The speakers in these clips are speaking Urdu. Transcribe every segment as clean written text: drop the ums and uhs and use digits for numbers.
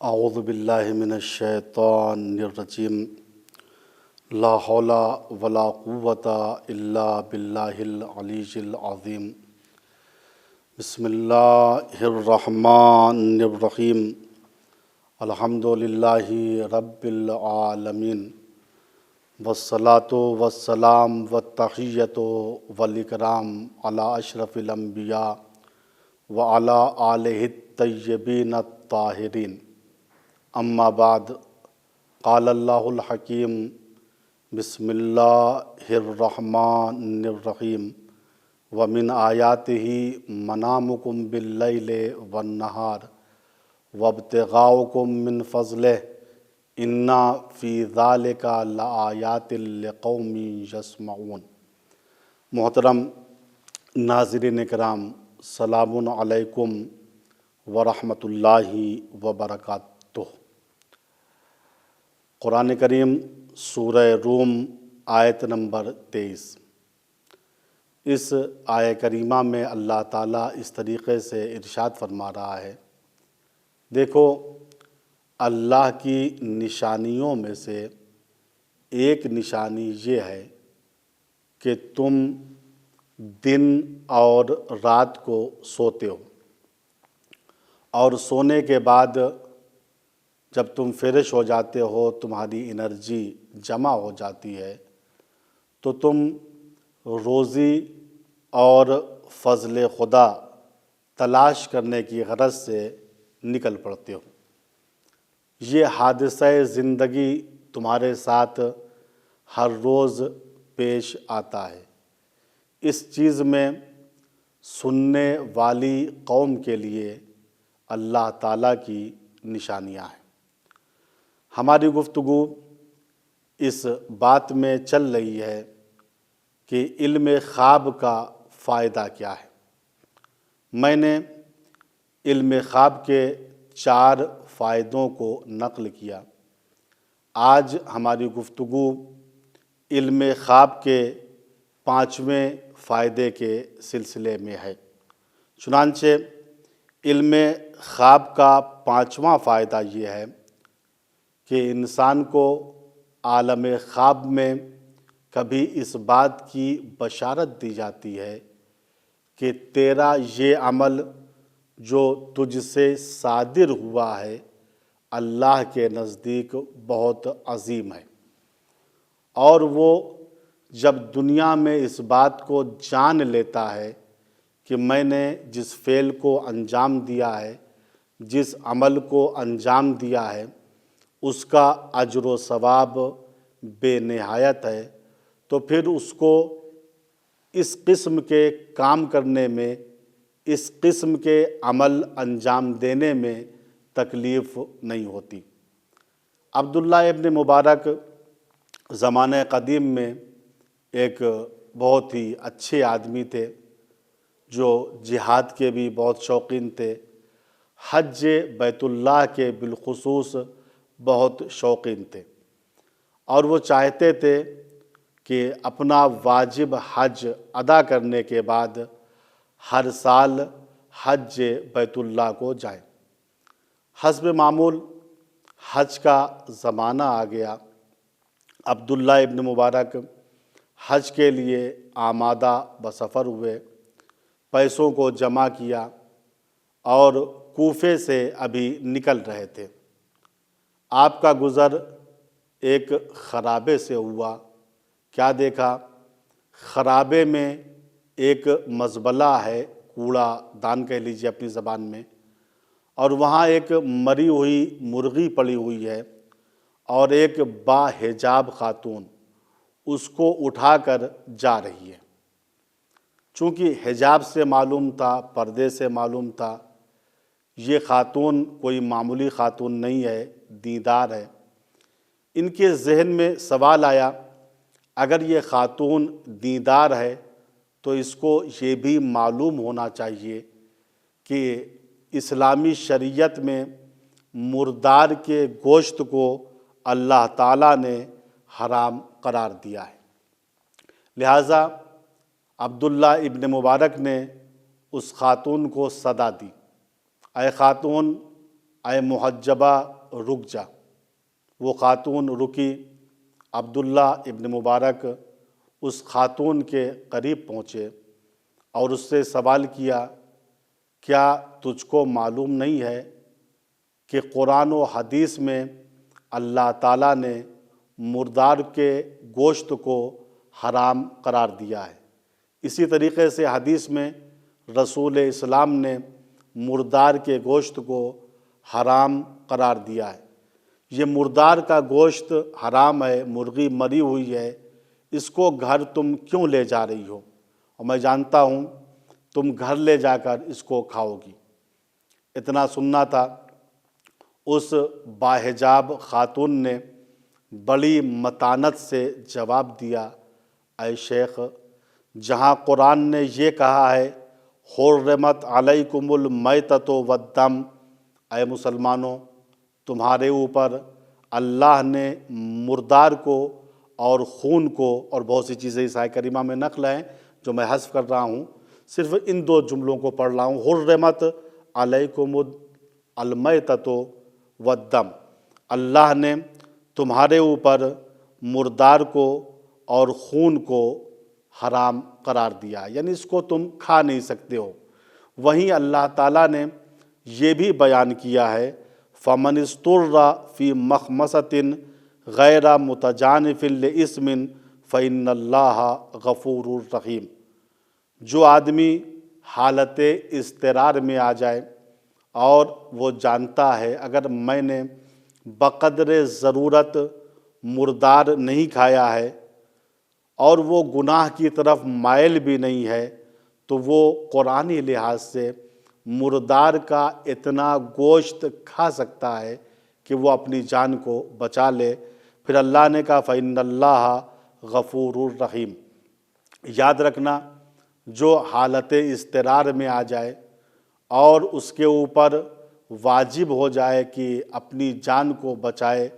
اعوذ باللہ من الشیطان الرجیم لا حول ولا قوۃ الا باللہ العلی العظیم بسم اللہ الرحمن الرحیم الحمد للہ رب العالمین والصلاة والسلام والتحیۃ والاکرام علی اشرف الانبیاء وعلی آلہ الطیبین الطاہرین اما بعد قال اللہ الحکیم بسم اللہ الرحمن الرحیم ومن آیاتہ منامکم باللیل والنہار وابتغاؤکم من فضلہ ان فی ذلک لآیات لقوم یسمعون۔ محترم ناظرین کرام، سلام علیکم ورحمۃ اللہ وبرکاتہ۔ قرآن کریم سورہ روم آیت نمبر 23۔ اس آیہ کریمہ میں اللہ تعالیٰ اس طریقے سے ارشاد فرما رہا ہے، دیکھو اللہ کی نشانیوں میں سے ایک نشانی یہ ہے کہ تم دن اور رات کو سوتے ہو، اور سونے کے بعد جب تم فریش ہو جاتے ہو، تمہاری انرجی جمع ہو جاتی ہے، تو تم روزی اور فضل خدا تلاش کرنے کی غرض سے نکل پڑتے ہو۔ یہ حادثہ زندگی تمہارے ساتھ ہر روز پیش آتا ہے۔ اس چیز میں سننے والی قوم کے لیے اللہ تعالیٰ کی نشانیاں ہیں۔ ہماری گفتگو اس بات میں چل رہی ہے کہ علم خواب کا فائدہ کیا ہے۔ میں نے علم خواب کے 4 فائدوں کو نقل کیا۔ آج ہماری گفتگو علم خواب کے 5ویں فائدے کے سلسلے میں ہے۔ چنانچہ علم خواب کا 5واں فائدہ یہ ہے کہ انسان کو عالم خواب میں کبھی اس بات کی بشارت دی جاتی ہے کہ تیرا یہ عمل جو تجھ سے صادر ہوا ہے اللہ کے نزدیک بہت عظیم ہے، اور وہ جب دنیا میں اس بات کو جان لیتا ہے کہ میں نے جس فعل کو انجام دیا ہے، جس عمل کو انجام دیا ہے، اس کا اجر و ثواب بے نہایت ہے، تو پھر اس کو اس قسم کے کام کرنے میں، اس قسم کے عمل انجام دینے میں تکلیف نہیں ہوتی۔ عبداللہ ابن مبارک زمانہ قدیم میں ایک بہت ہی اچھے آدمی تھے، جو جہاد کے بھی بہت شوقین تھے، حج بیت اللہ کے بالخصوص بہت شوقین تھے، اور وہ چاہتے تھے کہ اپنا واجب حج ادا کرنے کے بعد ہر سال حج بیت اللہ کو جائیں۔ حسب معمول حج کا زمانہ آ گیا۔ عبداللہ ابن مبارک حج کے لیے آمادہ بسفر ہوئے، پیسوں کو جمع کیا اور کوفے سے ابھی نکل رہے تھے۔ آپ کا گزر ایک خرابے سے ہوا۔ کیا دیکھا؟ خرابے میں ایک مزبلہ ہے، کوڑا دان کہہ لیجیے اپنی زبان میں، اور وہاں ایک مری ہوئی مرغی پڑی ہوئی ہے، اور ایک با حجاب خاتون اس کو اٹھا کر جا رہی ہے۔ چونکہ حجاب سے معلوم تھا، پردے سے معلوم تھا، یہ خاتون کوئی معمولی خاتون نہیں ہے، دیندار ہے۔ ان کے ذہن میں سوال آیا، اگر یہ خاتون دیندار ہے تو اس کو یہ بھی معلوم ہونا چاہیے کہ اسلامی شریعت میں مردار کے گوشت کو اللہ تعالیٰ نے حرام قرار دیا ہے۔ لہٰذا عبداللہ ابن مبارک نے اس خاتون کو صدا دی، اے خاتون، اے محجبہ رک جا۔ وہ خاتون رکی۔ عبداللہ ابن مبارک اس خاتون کے قریب پہنچے اور اس سے سوال کیا، کیا تجھ کو معلوم نہیں ہے کہ قرآن و حدیث میں اللہ تعالیٰ نے مردار کے گوشت کو حرام قرار دیا ہے؟ اسی طریقے سے حدیث میں رسول اسلام نے مردار کے گوشت کو حرام قرار دیا ہے۔ یہ مردار کا گوشت حرام ہے، مرغی مری ہوئی ہے، اس کو گھر تم کیوں لے جا رہی ہو؟ اور میں جانتا ہوں تم گھر لے جا کر اس کو کھاؤ گی۔ اتنا سننا تھا، اس باحجاب خاتون نے بڑی متانت سے جواب دیا، اے شیخ، جہاں قرآن نے یہ کہا ہے حرمت علیکم المیتۃ والدم، اے مسلمانوں، تمہارے اوپر اللہ نے مردار کو اور خون کو، اور بہت سی چیزیں اس آیت کریمہ میں نقل ہیں جو میں حذف کر رہا ہوں، صرف ان دو جملوں کو پڑھ رہا ہوں، حرمت علیکم المیتۃ والدم، اللہ نے تمہارے اوپر مردار کو اور خون کو حرام قرار دیا، یعنی اس کو تم کھا نہیں سکتے ہو۔ وہیں اللہ تعالیٰ نے یہ بھی بیان کیا ہے، فَمَنِ اسْتُرَّ فِي مَخْمَصَةٍ غَيْرَ مُتَجَانِفٍ لِإِثْمٍ فَإِنَّ اللَّهَ غَفُورٌ رَحِيمٌ، جو آدمی حالت اضطرار میں آ جائے اور وہ جانتا ہے اگر میں نے بقدر ضرورت مردار نہیں کھایا ہے اور وہ گناہ کی طرف مائل بھی نہیں ہے، تو وہ قرآنی لحاظ سے مردار کا اتنا گوشت کھا سکتا ہے کہ وہ اپنی جان کو بچا لے۔ پھر اللہ نے کہا فَإِنَّ اللَّهَ غَفُورٌ رَحِيمٌ۔ یاد رکھنا، جو حالت اضطرار میں آ جائے اور اس کے اوپر واجب ہو جائے کہ اپنی جان کو بچائے،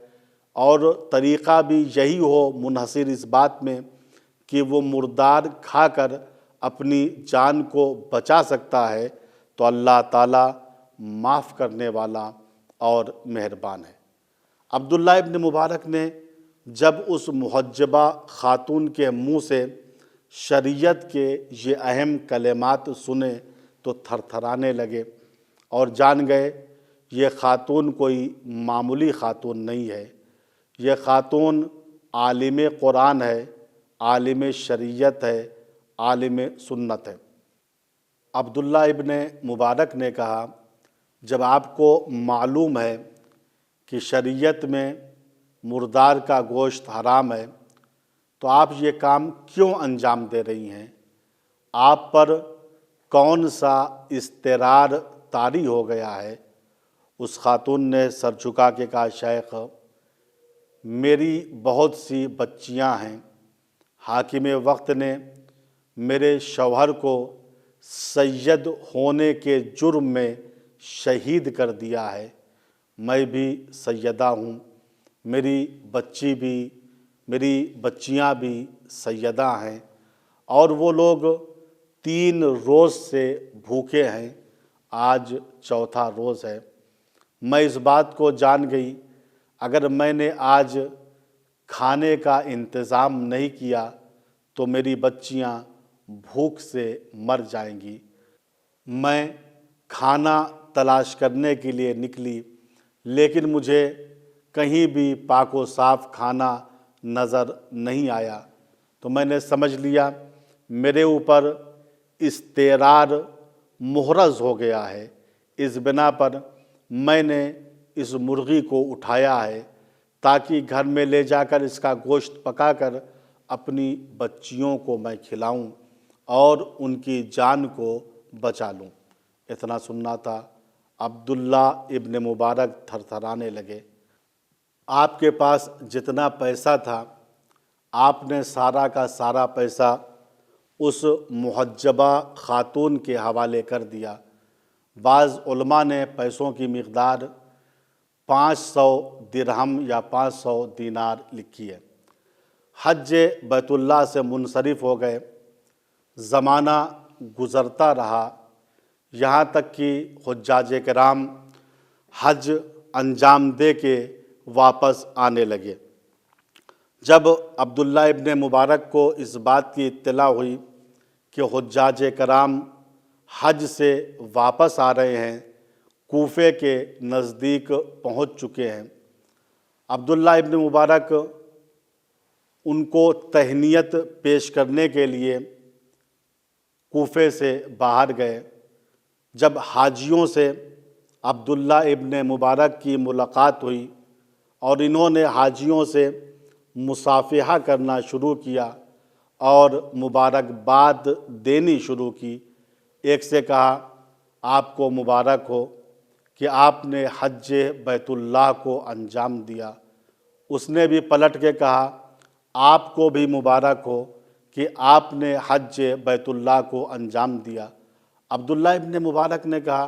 اور طریقہ بھی یہی ہو منحصر اس بات میں کہ وہ مردار کھا کر اپنی جان کو بچا سکتا ہے، تو اللہ تعالیٰ معاف کرنے والا اور مہربان ہے۔ عبداللہ ابن مبارک نے جب اس محجبہ خاتون کے منہ سے شریعت کے یہ اہم کلمات سنے تو تھر تھرانے لگے اور جان گئے یہ خاتون کوئی معمولی خاتون نہیں ہے، یہ خاتون عالم قرآن ہے، عالم شریعت ہے، عالم سنت ہے۔ عبداللہ ابن مبارک نے کہا، جب آپ کو معلوم ہے کہ شریعت میں مردار کا گوشت حرام ہے تو آپ یہ کام کیوں انجام دے رہی ہیں؟ آپ پر کون سا اضطرار طاری ہو گیا ہے؟ اس خاتون نے سر جھکا کے کہا، شیخ، میری بہت سی بچیاں ہیں، حاکم وقت نے میرے شوہر کو سید ہونے کے جرم میں شہید کر دیا ہے، میں بھی سیدہ ہوں، میری بچیاں بھی سیدہ ہیں، اور وہ لوگ 3 روز سے بھوکے ہیں، آج چوتھا روز ہے۔ میں اس بات کو جان گئی اگر میں نے آج کھانے کا انتظام نہیں کیا تو میری بچیاں بھوک سے مر جائیں گی۔ میں کھانا تلاش کرنے کے لیے نکلی لیکن مجھے کہیں بھی پاک و صاف کھانا نظر نہیں آیا، تو میں نے سمجھ لیا میرے اوپر اضطرار محرز ہو گیا ہے، اس بنا پر میں نے اس مرغی کو اٹھایا ہے تاکہ گھر میں لے جا کر اس کا گوشت پکا کر اپنی بچیوں کو میں کھلاؤں اور ان کی جان کو بچا لوں۔ اتنا سننا تھا، عبداللہ ابن مبارک تھر تھرانے لگے۔ آپ کے پاس جتنا پیسہ تھا آپ نے سارا کا سارا پیسہ اس محجبہ خاتون کے حوالے کر دیا۔ بعض علماء نے پیسوں کی مقدار 500 درہم یا 500 دینار لکھی ہے۔ حج بیت اللہ سے منصرف ہو گئے، زمانہ گزرتا رہا، یہاں تک کہ حجاج کرام حج انجام دے کے واپس آنے لگے۔ جب عبداللہ ابن مبارک کو اس بات کی اطلاع ہوئی کہ حجاج کرام حج سے واپس آ رہے ہیں، کوفے کے نزدیک پہنچ چکے ہیں، عبداللہ ابن مبارک ان کو تہنیت پیش کرنے کے لیے کوفے سے باہر گئے۔ جب حاجیوں سے عبداللہ ابن مبارک کی ملاقات ہوئی اور انہوں نے حاجیوں سے مصافحہ کرنا شروع کیا اور مبارکباد دینی شروع کی، ایک سے کہا آپ کو مبارک ہو کہ آپ نے حج بیت اللہ کو انجام دیا۔ اس نے بھی پلٹ کے کہا آپ کو بھی مبارک ہو کہ آپ نے حج بیت اللہ کو انجام دیا۔ عبداللہ ابن مبارک نے کہا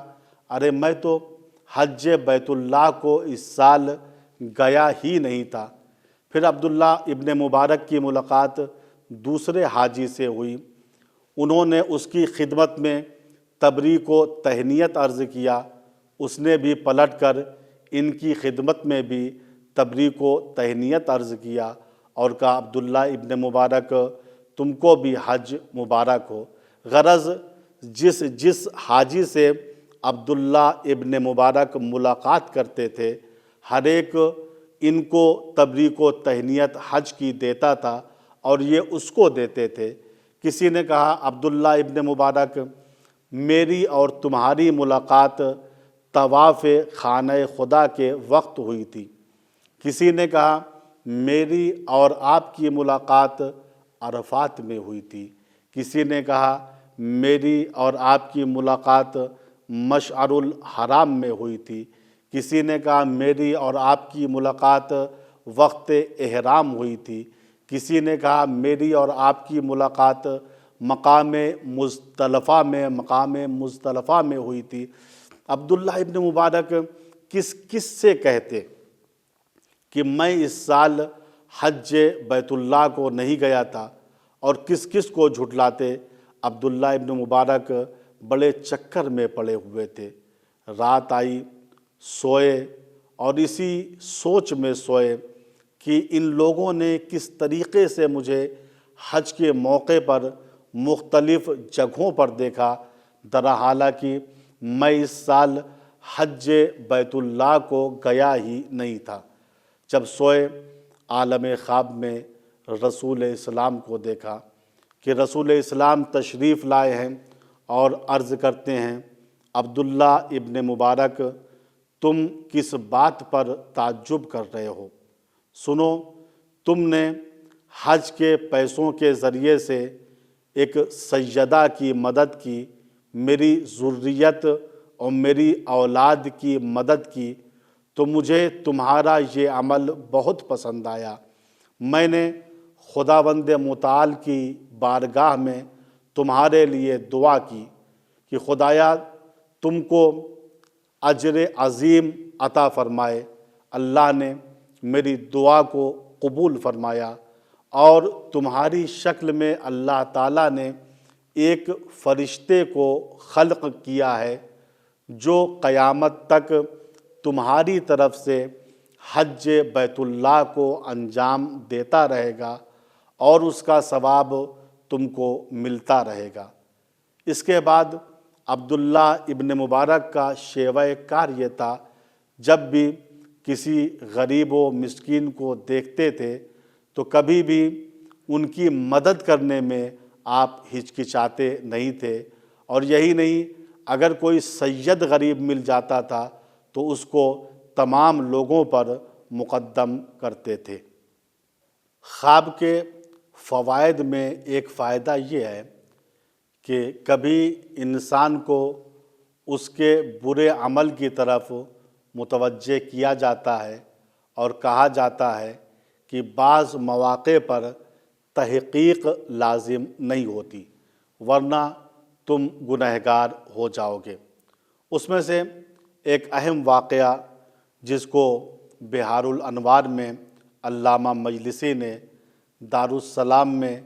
ارے میں تو حج بیت اللہ کو اس سال گیا ہی نہیں تھا۔ پھر عبداللہ ابن مبارک کی ملاقات دوسرے حاجی سے ہوئی، انہوں نے اس کی خدمت میں تبریک و تہنیت عرض کیا، اس نے بھی پلٹ کر ان کی خدمت میں بھی تبریک و تہنیت عرض کیا اور کہا عبداللہ ابن مبارک تم کو بھی حج مبارک ہو۔ غرض جس حاجی سے عبداللہ ابن مبارک ملاقات کرتے تھے ہر ایک ان کو تبریک و تہنیت حج کی دیتا تھا اور یہ اس کو دیتے تھے۔ کسی نے کہا عبداللہ ابن مبارک میری اور تمہاری ملاقات طواف خانہ خدا کے وقت ہوئی تھی۔ کسی نے کہا میری اور آپ کی ملاقات عرفات میں ہوئی تھی۔ کسی نے کہا میری اور آپ کی ملاقات مشعر الحرام میں ہوئی تھی۔ کسی نے کہا میری اور آپ کی ملاقات وقت احرام ہوئی تھی۔ کسی نے کہا میری اور آپ کی ملاقات مقام مزدلفہ میں ہوئی تھی۔ عبداللہ ابن مبارک کس سے کہتے کہ میں اس سال حج بیت اللہ کو نہیں گیا تھا اور کس کو جھٹلاتے؟ عبداللہ ابن مبارک بڑے چکر میں پڑے ہوئے تھے۔ رات آئی، سوئے اور اسی سوچ میں سوئے کہ ان لوگوں نے کس طریقے سے مجھے حج کے موقع پر مختلف جگہوں پر دیکھا، درحالہ کہ میں اس سال حج بیت اللہ کو گیا ہی نہیں تھا۔ جب سوئے عالم خواب میں رسول اسلام کو دیکھا کہ رسول اسلام تشریف لائے ہیں اور عرض کرتے ہیں عبداللہ ابن مبارک تم کس بات پر تعجب کر رہے ہو؟ سنو، تم نے حج کے پیسوں کے ذریعے سے ایک سیدہ کی مدد کی، میری ذریت اور میری اولاد کی مدد کی، تو مجھے تمہارا یہ عمل بہت پسند آیا۔ میں نے خداوند متعال کی بارگاہ میں تمہارے لیے دعا کی کہ خدایا تم کو اجر عظیم عطا فرمائے۔ اللہ نے میری دعا کو قبول فرمایا اور تمہاری شکل میں اللہ تعالیٰ نے ایک فرشتے کو خلق کیا ہے جو قیامت تک تمہاری طرف سے حج بیت اللہ کو انجام دیتا رہے گا اور اس کا ثواب تم کو ملتا رہے گا۔ اس کے بعد عبداللہ ابن مبارک کا شیوہ کار یہ تھا، جب بھی کسی غریب و مسکین کو دیکھتے تھے تو کبھی بھی ان کی مدد کرنے میں آپ ہچکچاتے نہیں تھے، اور یہی نہیں اگر کوئی سید غریب مل جاتا تھا تو اس کو تمام لوگوں پر مقدم کرتے تھے۔ خواب کے فوائد میں ایک فائدہ یہ ہے کہ کبھی انسان کو اس کے برے عمل کی طرف متوجہ کیا جاتا ہے اور کہا جاتا ہے کہ بعض مواقع پر تحقیق لازم نہیں ہوتی ورنہ تم گنہگار ہو جاؤ گے۔ اس میں سے ایک اہم واقعہ جس کو بحار الانوار میں علامہ مجلسی نے، دارالسلام میں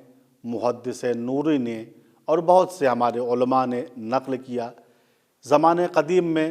محدث نوری نے اور بہت سے ہمارے علماء نے نقل کیا، زمانے قدیم میں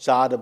4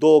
2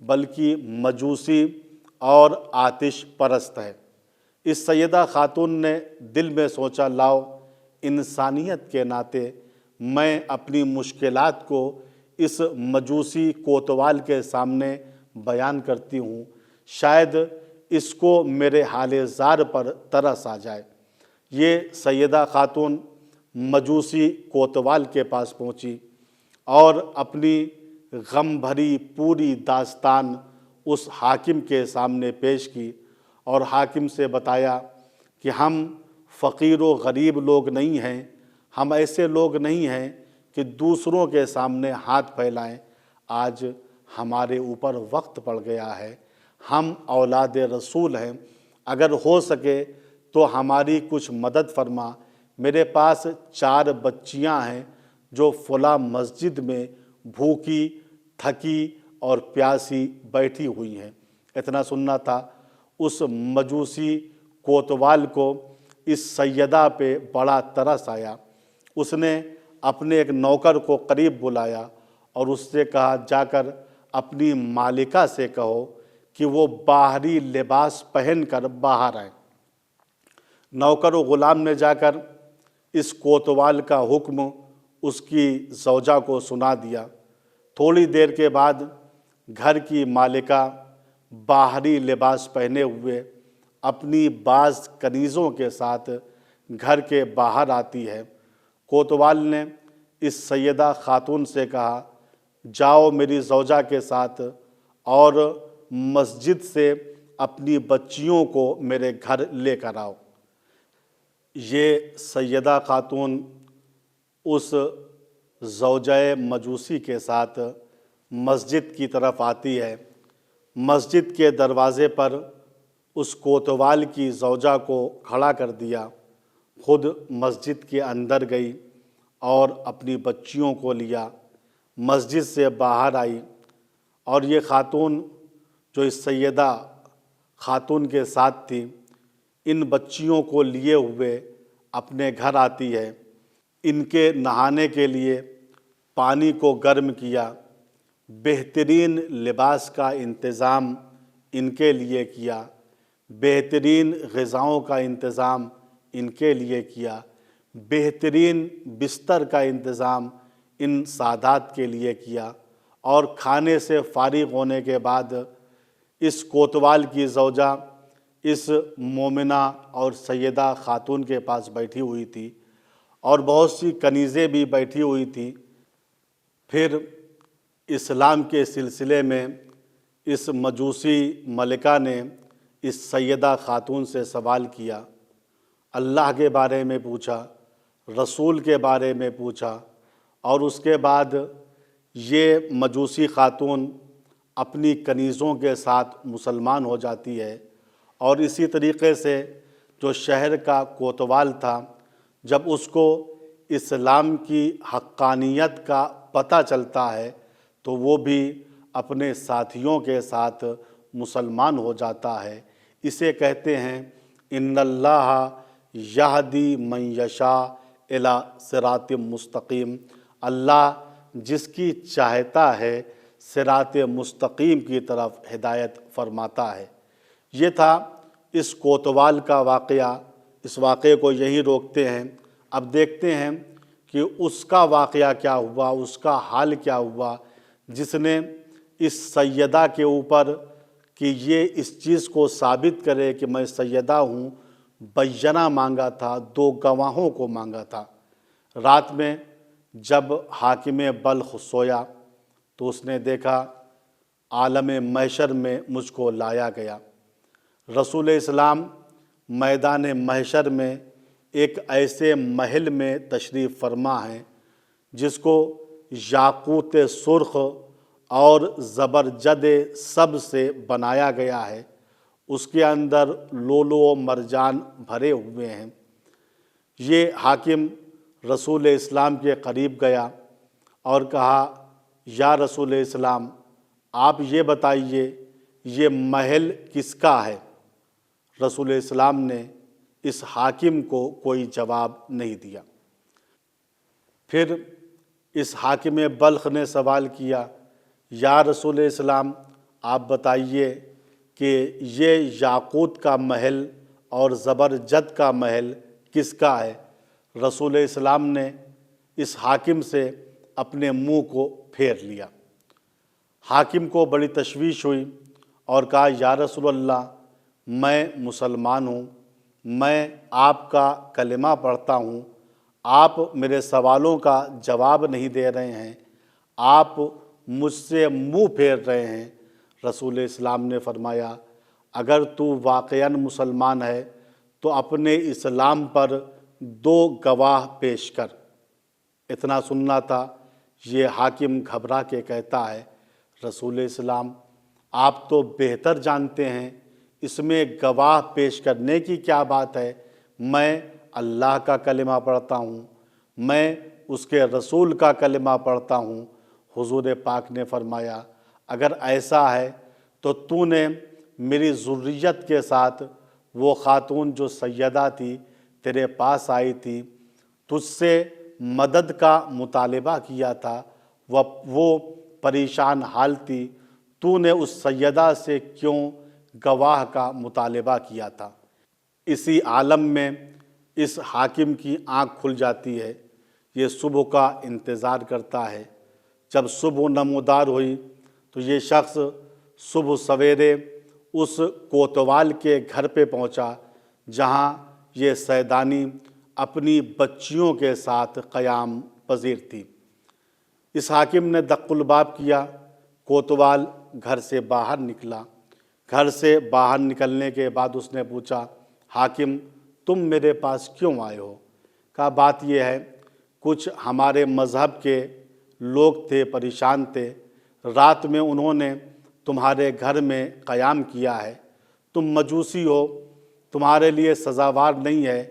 بلکہ مجوسی اور آتش پرست ہے۔ اس سیدہ خاتون نے دل میں سوچا، لاؤ انسانیت کے ناطے میں اپنی مشکلات کو اس مجوسی کوتوال کے سامنے بیان کرتی ہوں، شاید اس کو میرے حال زار پر ترس آ جائے۔ یہ سیدہ خاتون مجوسی کوتوال کے پاس پہنچی اور اپنی غم بھری پوری داستان اس حاکم کے سامنے پیش کی، اور حاکم سے بتایا کہ ہم فقیر و غریب لوگ نہیں ہیں، ہم ایسے لوگ نہیں ہیں کہ دوسروں کے سامنے ہاتھ پھیلائیں۔ آج ہمارے اوپر وقت پڑ گیا ہے، ہم اولاد رسول ہیں، اگر ہو سکے تو ہماری کچھ مدد فرما۔ میرے پاس 4 بچیاں ہیں جو فلاں مسجد میں بھوکی تھکی اور پیاسی بیٹھی ہوئی ہیں۔ اتنا سننا تھا، اس مجوسی کوتوال کو اس سیدہ پہ بڑا ترس آیا۔ اس نے اپنے ایک نوکر کو قریب بلایا اور اس سے کہا، جا کر اپنی مالکہ سے کہو کہ وہ باہری لباس پہن کر باہر آئیں۔ نوکر و غلام نے جا کر اس کوتوال کا حکم اس کی زوجہ کو سنا دیا۔ تھوڑی دیر کے بعد گھر کی مالکہ باہری لباس پہنے ہوئے اپنی بعض کنیزوں کے ساتھ گھر کے باہر آتی ہے۔ کوتوال نے اس سیدہ خاتون سے کہا، جاؤ میری زوجہ کے ساتھ اور مسجد سے اپنی بچیوں کو میرے گھر لے کر آؤ۔ یہ سیدہ خاتون اس زوجہ مجوسی کے ساتھ مسجد کی طرف آتی ہے۔ مسجد کے دروازے پر اس کوتوال کی زوجہ کو کھڑا کر دیا، خود مسجد کے اندر گئی اور اپنی بچیوں کو لیا، مسجد سے باہر آئی، اور یہ خاتون جو اس سیدہ خاتون کے ساتھ تھی، ان بچیوں کو لیے ہوئے اپنے گھر آتی ہے۔ ان کے نہانے کے لیے پانی کو گرم کیا، بہترین لباس کا انتظام ان کے لیے کیا، بہترین غذاؤں کا انتظام ان کے لیے کیا، بہترین بستر کا انتظام ان سادات کے لیے کیا، اور کھانے سے فارغ ہونے کے بعد اس کوتوال کی زوجہ اس مومنہ اور سیدہ خاتون کے پاس بیٹھی ہوئی تھی، اور بہت سی کنیزیں بھی بیٹھی ہوئی تھی۔ پھر اسلام کے سلسلے میں اس مجوسی ملکہ نے اس سیدہ خاتون سے سوال کیا، اللہ کے بارے میں پوچھا، رسول کے بارے میں پوچھا، اور اس کے بعد یہ مجوسی خاتون اپنی کنیزوں کے ساتھ مسلمان ہو جاتی ہے۔ اور اسی طریقے سے جو شہر کا کوتوال تھا، جب اس کو اسلام کی حقانیت کا پتہ چلتا ہے تو وہ بھی اپنے ساتھیوں کے ساتھ مسلمان ہو جاتا ہے۔ اسے کہتے ہیں، ان اللہ یہدی من یشاء الی صراط مستقیم، اللہ جس کی چاہتا ہے صراط مستقیم کی طرف ہدایت فرماتا ہے۔ یہ تھا اس کوتوال کا واقعہ۔ اس واقعے کو یہیں روکتے ہیں، اب دیکھتے ہیں کہ اس کا واقعہ کیا ہوا، اس کا حال کیا ہوا، جس نے اس سیدہ کے اوپر کہ یہ اس چیز کو ثابت کرے کہ میں سیدہ ہوں، بینہ مانگا تھا، 2 گواہوں کو مانگا تھا۔ رات میں جب حاکم بلخ سویا تو اس نے دیکھا عالم محشر میں مجھ کو لایا گیا۔ رسول اسلام میدان محشر میں ایک ایسے محل میں تشریف فرما ہیں جس کو یاقوت سرخ اور زبرجد سب سے بنایا گیا ہے، اس کے اندر لولو و مرجان بھرے ہوئے ہیں۔ یہ حاکم رسول اسلام کے قریب گیا اور کہا، یا رسول اسلام، آپ یہ بتائیے یہ محل کس کا ہے؟ رسول اسلام نے اس حاکم کو کوئی جواب نہیں دیا۔ پھر اس حاکم بلخ نے سوال کیا، یا رسول اسلام، آپ بتائیے کہ یہ یاقوت کا محل اور زبرجد کا محل کس کا ہے؟ رسول اسلام نے اس حاکم سے اپنے منہ کو پھیر لیا۔ حاکم کو بڑی تشویش ہوئی اور کہا یا رسول اللہ، میں مسلمان ہوں، میں آپ کا کلمہ پڑھتا ہوں، آپ میرے سوالوں کا جواب نہیں دے رہے ہیں، آپ مجھ سے منہ پھیر رہے ہیں۔ رسول اسلام نے فرمایا اگر تو واقعاً مسلمان ہے تو اپنے اسلام پر 2 گواہ پیش کر۔ اتنا سننا تھا، یہ حاکم گھبرا کے کہتا ہے رسول اسلام آپ تو بہتر جانتے ہیں، اس میں گواہ پیش کرنے کی کیا بات ہے؟ میں اللہ کا کلمہ پڑھتا ہوں، میں اس کے رسول کا کلمہ پڑھتا ہوں۔ حضور پاک نے فرمایا اگر ایسا ہے تو نے میری ذریت کے ساتھ وہ خاتون جو سیدہ تھی تیرے پاس آئی تھی، تجھ سے مدد کا مطالبہ کیا تھا، وہ پریشان حال تھی، تو نے اس سیدہ سے کیوں گواہ کا مطالبہ کیا تھا؟ اسی عالم میں اس حاکم کی آنکھ کھل جاتی ہے، یہ صبح کا انتظار کرتا ہے۔ جب صبح نمودار ہوئی تو یہ شخص صبح سویرے اس کوتوال کے گھر پہ پہنچا جہاں یہ سیدانی اپنی بچیوں کے ساتھ قیام پذیر تھی۔ اس حاکم نے دق الباب کیا، کوتوال گھر سے باہر نکلا۔ گھر سے باہر نکلنے کے بعد اس نے پوچھا حاکم تم میرے پاس کیوں آئے ہو؟ کہا بات یہ ہے کچھ ہمارے مذہب کے لوگ تھے، پریشان تھے، رات میں انہوں نے تمہارے گھر میں قیام کیا ہے، تم مجوسی ہو، تمہارے لیے سزاوار نہیں ہے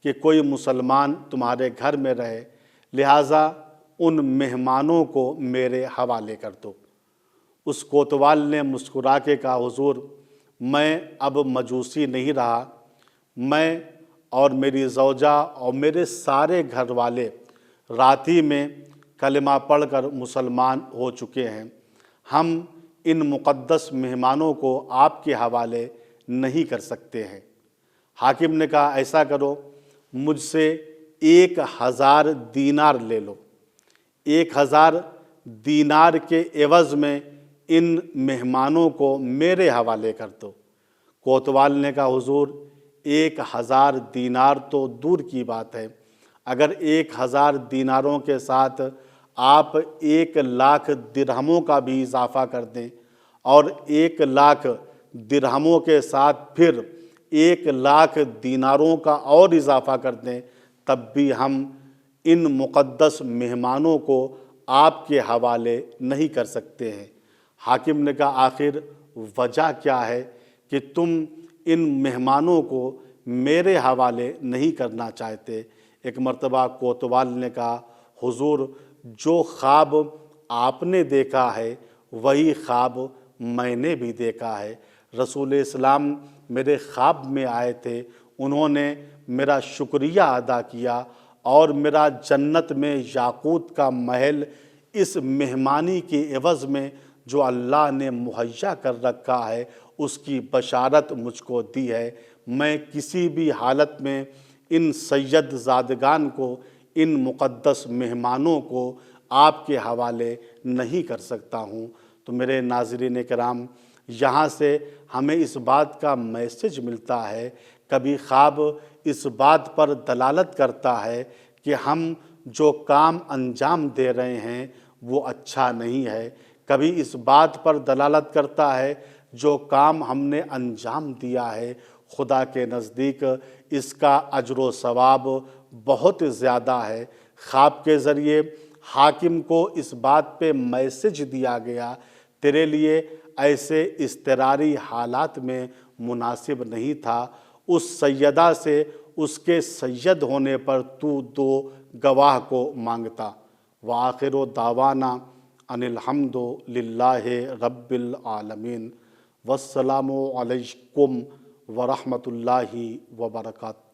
کہ کوئی مسلمان تمہارے گھر میں رہے، لہٰذا ان مہمانوں کو میرے حوالے کر دو۔ اس کوتوال نے مسکرا کے کہا حضور میں اب مجوسی نہیں رہا، میں اور میری زوجہ اور میرے سارے گھر والے رات ہی میں کلمہ پڑھ کر مسلمان ہو چکے ہیں، ہم ان مقدس مہمانوں کو آپ کے حوالے نہیں کر سکتے ہیں۔ حاکم نے کہا ایسا کرو مجھ سے 1000 دینار لے لو، 1000 دینار کے عوض میں ان مہمانوں کو میرے حوالے کر دو۔ کوتوال نے کہا حضور 1000 دینار تو دور کی بات ہے، اگر 1000 دیناروں کے ساتھ آپ 1,00,000 درہموں کا بھی اضافہ کر دیں اور 1,00,000 درہموں کے ساتھ پھر 1,00,000 دیناروں کا اور اضافہ کر دیں، تب بھی ہم ان مقدس مہمانوں کو آپ کے حوالے نہیں کر سکتے ہیں۔ حاکم نے کہا آخر وجہ کیا ہے کہ تم ان مہمانوں کو میرے حوالے نہیں کرنا چاہتے؟ ایک مرتبہ کوتوال نے کہا حضور جو خواب آپ نے دیکھا ہے وہی خواب میں نے بھی دیکھا ہے۔ رسول اسلام میرے خواب میں آئے تھے، انہوں نے میرا شکریہ ادا کیا اور میرا جنت میں یاقوت کا محل اس مہمانی کے عوض میں جو اللہ نے مہیا کر رکھا ہے اس کی بشارت مجھ کو دی ہے۔ میں کسی بھی حالت میں ان سید زادگان کو، ان مقدس مہمانوں کو آپ کے حوالے نہیں کر سکتا ہوں۔ تو میرے ناظرین کرام، یہاں سے ہمیں اس بات کا میسج ملتا ہے، کبھی خواب اس بات پر دلالت کرتا ہے کہ ہم جو کام انجام دے رہے ہیں وہ اچھا نہیں ہے، کبھی اس بات پر دلالت کرتا ہے جو کام ہم نے انجام دیا ہے خدا کے نزدیک اس کا اجر و ثواب بہت زیادہ ہے۔ خواب کے ذریعے حاکم کو اس بات پہ میسج دیا گیا تیرے لیے ایسے اضطراری حالات میں مناسب نہیں تھا، اس سیدہ سے اس کے سید ہونے پر تو 2 گواہ کو مانگتا۔ وآخر دعوانا ان الحمد للہ رب العالمین، والسلام علیکم ورحمۃ اللہ وبرکاتہ۔